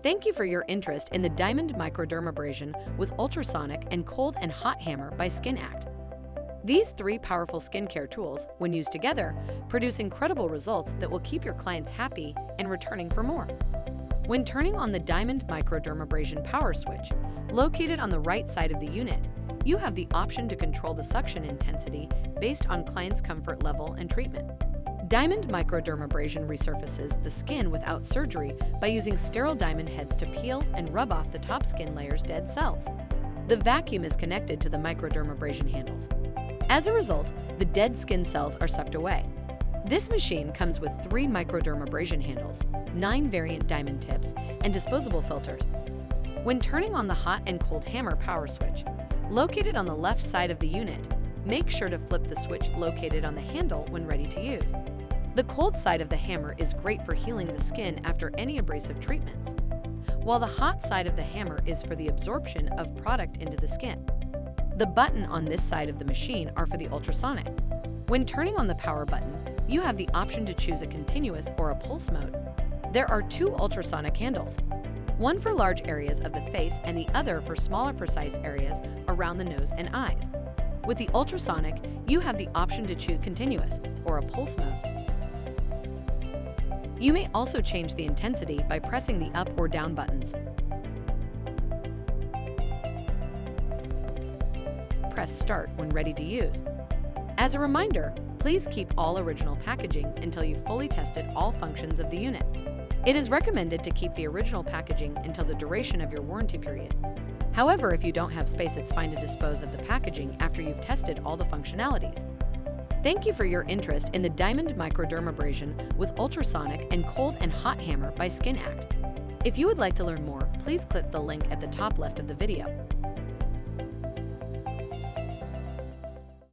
Thank you for your interest in the Diamond Microdermabrasion with Ultrasonic and Cold and Hot Hammer by Skin Act. These three powerful skincare tools, when used together, produce incredible results that will keep your clients happy and returning for more. When turning on the Diamond Microdermabrasion power switch, located on the right side of the unit, you have the option to control the suction intensity based on client's comfort level and treatment. Diamond Microdermabrasion resurfaces the skin without surgery by using sterile diamond heads to peel and rub off the top skin layer's dead cells. The vacuum is connected to the microdermabrasion handles. As a result, the dead skin cells are sucked away. This machine comes with 3 microdermabrasion handles, 9 variant diamond tips, and disposable filters. When turning on the hot and cold hammer power switch, located on the left side of the unit, make sure to flip the switch located on the handle when ready to use. The cold side of the hammer is great for healing the skin after any abrasive treatments, while the hot side of the hammer is for the absorption of product into the skin. The button on this side of the machine are for the ultrasonic. When turning on the power button, you have the option to choose a continuous or a pulse mode. There are 2 ultrasonic handles, one for large areas of the face and the other for smaller precise areas around the nose and eyes. With the ultrasonic, you have the option to choose continuous or a pulse mode. You may also change the intensity by pressing the up or down buttons. Press start when ready to use. As a reminder, please keep all original packaging until you've fully tested all functions of the unit. It is recommended to keep the original packaging until the duration of your warranty period. However, if you don't have space, it's fine to dispose of the packaging after you've tested all the functionalities. Thank you for your interest in the Diamond Microdermabrasion with Ultrasonic and Cold and Hot Hammer by Skin Act. If you would like to learn more, please click the link at the top left of the video.